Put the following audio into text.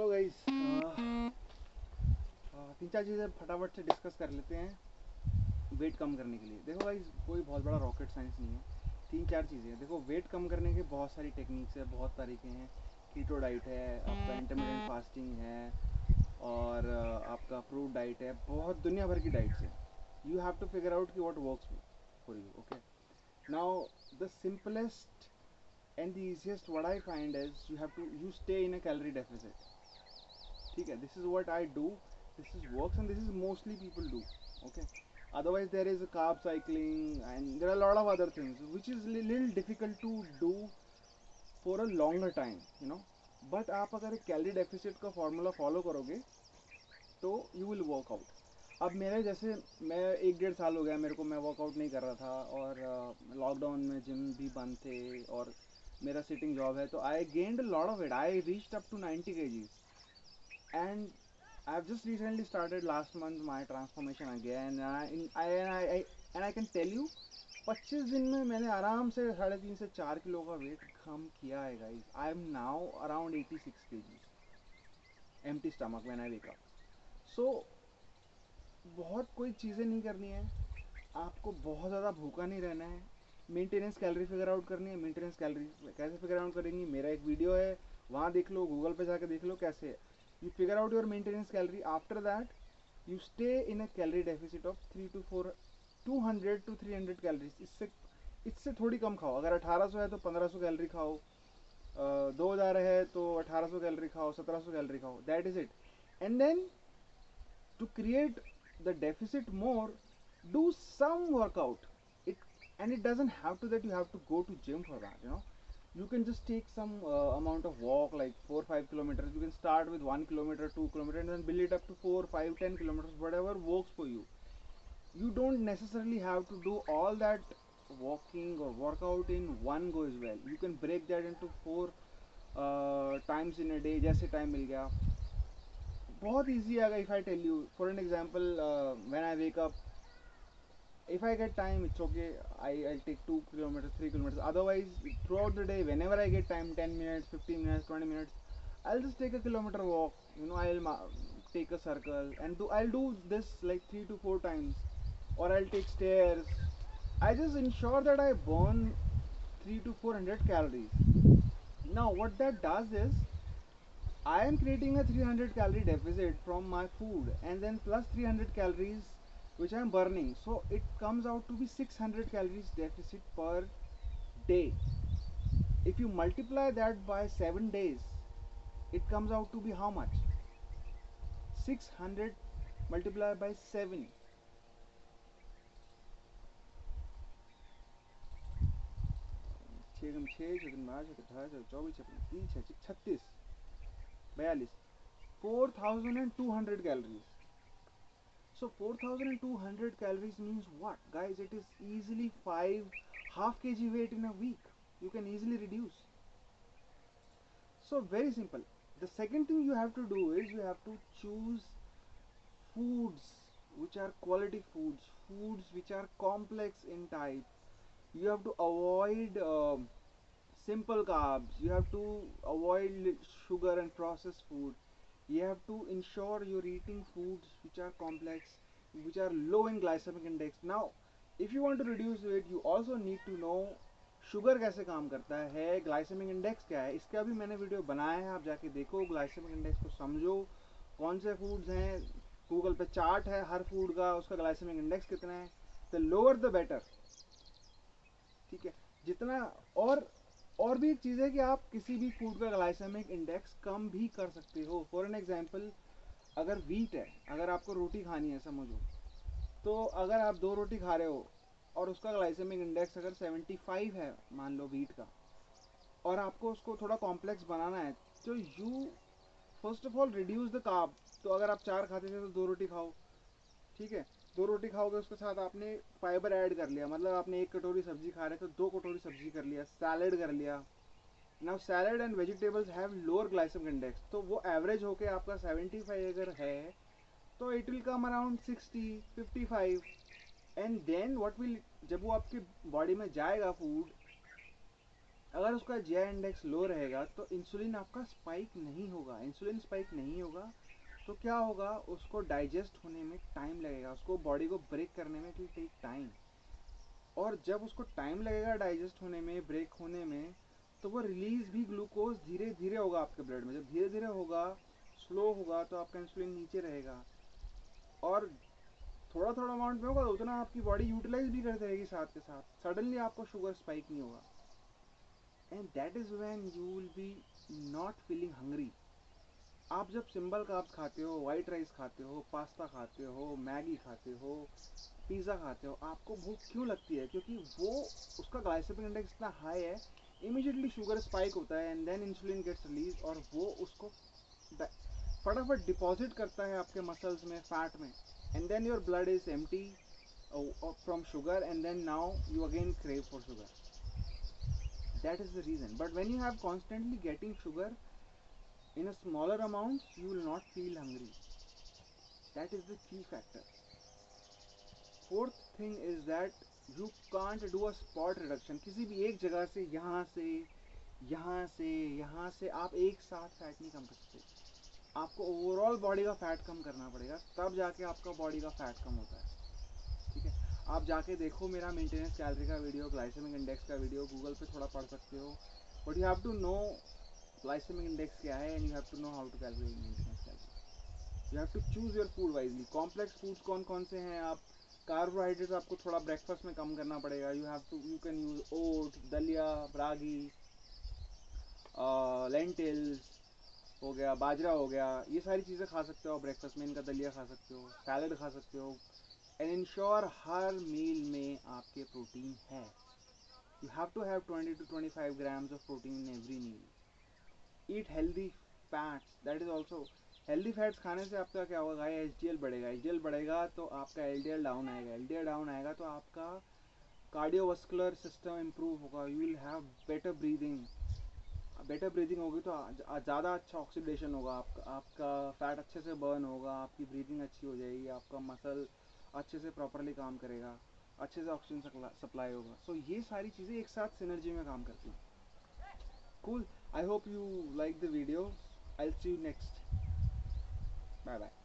चलो गाइस, तीन चार चीज़ें फटाफट से डिस्कस कर लेते हैं वेट कम करने के लिए। देखो गाइस, कोई बहुत बड़ा रॉकेट साइंस नहीं है। तीन चार चीज़ें हैं। देखो, वेट कम करने के बहुत सारी टेक्निक्स है, बहुत तरीके हैं। कीटो डाइट है, आपका इंटरमीडिएट फास्टिंग है, और आपका फ्रूट डाइट है, बहुत दुनिया भर की डाइट्स है। You have to figure out कि what works for you. Okay, now the simplest and the easiest what I find is you stay in a calorie deficit. ठीक है, this is what I do, this is works, and this is mostly people do. Okay, otherwise there is a carb cycling and there are a lot of other things which is little difficult to do for a longer time, you know. but आप अगर एक calorie deficit का formula follow करोगे तो you will work out. अब मेरे जैसे, मैं 1 डेढ़ साल हो गया मेरे को, मैं वर्कआउट नहीं कर रहा था, और लॉकडाउन में जिम भी बंद थे, और मेरा सिटिंग जॉब है, तो I gained lot of it. I reached up to 90 kgs, and I've just recently started last month my transformation again, and I can tell you 25 दिन में मैंने आराम से 3.5 से 4 किलो का वेट कम किया है guys. I am now around 86 kgs empty stomach when I wake up. So बहुत कोई चीज़ें नहीं करनी है, आपको बहुत ज़्यादा भूखा नहीं रहना है, मेंटेनेंस कैलोरी फिगर आउट करनी है। मेंटेनेंस कैलोरी कैसे फिगर आउट करेंगी, मेरा एक वीडियो है, वहाँ देख लो, गूगल पे जाकर देख लो कैसे है। You figure out your maintenance calorie, after that you stay in a calorie deficit of 200 to 300 calories. इससे थोड़ी कम खाओ। अगर 1800 है तो 1500 कैलोरी खाओ, 2000 है तो 1800 कैलोरी खाओ, 1700 कैलोरी खाओ, that is it. And then to create the deficit more, do some workout. It and it doesn't have to that you have to go to gym for that, you know. You can just take some amount of walk, like 4 5 kilometers. You can start with 1 kilometer, 2 kilometers, and then build it up to 4 5 10 kilometers, whatever works for you. You don't necessarily have to do all that walking or workout in one go as well. You can break that into 4 times in a day, जैसे time मिल गया। बहुत easy है। If I tell you for an example, when I wake up, if I get time, it's okay. I'll take 2 kilometers, 3 kilometers. Otherwise, throughout the day, whenever I get time, 10 minutes, 15 minutes, 20 minutes, I'll just take a kilometer walk. You know, take a circle and I'll do this like 3 to 4 times, or I'll take stairs. I just ensure that I burn 300 to 400 calories. Now, what that does is I am creating a 300 calorie deficit from my food, and then plus 300 calories which I am burning. So it comes out to be 600 calories deficit per day. If you multiply that by 7 days, it comes out to be how much? 600 multiplied by 7. 6 6 6 12 18 24 26 36 42 4200 calories. So 4200 calories means what? Guys, it is easily 5 half kg weight in a week. You can easily reduce. So very simple. The second thing you have to do is you have to choose foods which are quality foods, foods which are complex in type. You have to avoid simple carbs. You have to avoid sugar and processed food. You have to ensure you're eating foods which are complex, which are low in glycemic index. Now, if you want to reduce weight, you also need to know sugar कैसे काम करता है, glycaemic index क्या है। इसका भी मैंने video बनाया है, आप जाके देखो, ग्लाइसेमिक इंडेक्स को समझो, कौन से फूड्स हैं। गूगल पे चार्ट है हर फूड का, उसका ग्लाइसेमिक इंडेक्स कितना है, द लोअर द बेटर। ठीक है, जितना और भी एक चीज़ है कि आप किसी भी फूड का ग्लाइसेमिक इंडेक्स कम भी कर सकते हो। फॉर एन एग्जांपल, अगर वीट है, अगर आपको रोटी खानी है समझो, तो अगर आप 2 रोटी खा रहे हो और उसका ग्लाइसेमिक इंडेक्स अगर 75 है मान लो वीट का, और आपको उसको थोड़ा कॉम्प्लेक्स बनाना है, तो you first of all reduce the carb. तो अगर आप 4 खाते थे तो 2 रोटी खाओ। ठीक है, 2 रोटी खाओगे, उसके साथ आपने फाइबर ऐड कर लिया, मतलब आपने 1 कटोरी सब्जी खा रहे तो 2 कटोरी सब्जी कर लिया, सैलेड कर लिया। Now salad and vegetables have lower glycaemic index, तो वो एवरेज होके आपका 75 अगर है तो it will come around 60 55। And then what will, जब वो आपकी बॉडी में जाएगा फूड, अगर उसका GI इंडेक्स लो रहेगा तो इंसुलिन आपका स्पाइक नहीं होगा। इंसुलिन स्पाइक नहीं होगा तो क्या होगा, उसको डाइजेस्ट होने में टाइम लगेगा, उसको बॉडी को ब्रेक करने में इट विल टेक टाइम। और जब उसको टाइम लगेगा डाइजेस्ट होने में, ब्रेक होने में, तो वो रिलीज भी ग्लूकोज धीरे धीरे होगा आपके ब्लड में। जब धीरे धीरे होगा, स्लो होगा, तो आपका इंसुलिन नीचे रहेगा। और थोड़ा थोड़ा अमाउंट में होगा तो उतना आपकी बॉडी यूटिलाइज भी करती रहेगी साथ के साथ। सडनली आपको शुगर स्पाइक नहीं होगा। And that is when you will be not feeling hungry. आप जब सिंपल कार्ब्स खाते हो, वाइट राइस खाते हो, पास्ता खाते हो, मैगी खाते हो, पिज़्ज़ा खाते हो, आपको भूख क्यों लगती है? क्योंकि वो उसका ग्लाइसेमिक इंडेक्स इतना हाई है, इमीडिएटली शुगर स्पाइक होता है and then insulin gets release, और वो उसको फटाफट डिपॉजिट करता है आपके मसल्स में, फैट में, and then your blood is empty from sugar and then now you again crave for sugar. That is the reason. But when you have constantly getting sugar in a smaller amounts, you will not feel hungry. That is the key factor. Fourth thing is that you can't do a spot reduction. किसी भी एक जगह से, यहाँ से यहाँ से यहाँ से आप एक साथ फैट नहीं कम कर सकते। आपको ओवरऑल बॉडी का फैट कम करना पड़ेगा, तब जाके आपका बॉडी का फैट कम होता है। ठीक है, आप जाके देखो मेरा मेंटेनेंस कैलोरी का वीडियो, ग्लाइसेमिक इंडेक्स का वीडियो गूगल पे थोड़ा पढ़ सकते हो। But you have to know glycaemic index क्या है and you have to know how to calculate maintenance calorie. You have to choose your food wisely. Complex foods कौन कौन से हैं? आप कार्बोहाइड्रेट्स आपको थोड़ा ब्रेकफास्ट में कम करना पड़ेगा। यू कैन यूज ओट, दलिया, रागी, लेंटिल्स हो गया, बाजरा हो गया, ये सारी चीज़ें खा सकते हो आप ब्रेकफास्ट में। इनका दलिया खा सकते हो, सैलड खा सकते हो। एंड इंश्योर हर मील में आपके प्रोटीन है। You have to have 20 to 25 grams of protein in every meal. Eat healthy fats, that is also healthy fats खाने से आपका क्या होगा, HDL बढ़ेगा। HDL बढ़ेगा तो आपका LDL डाउन आएगा। LDL डाउन आएगा तो आपका कार्डियोवास्कुलर सिस्टम इम्प्रूव होगा। You will have better breathing. Better breathing होगी तो ज़्यादा अच्छा ऑक्सीडेशन होगा, आपका फैट अच्छे से बर्न होगा, आपकी ब्रीदिंग अच्छी हो जाएगी, आपका मसल अच्छे से प्रॉपरली काम करेगा, अच्छे से ऑक्सीजन सप्लाई होगा। सो ये सारी चीज़ें एक साथ सिनर्जी में काम करती हैं। Cool. I hope you like the video. I'll see you next. Bye bye.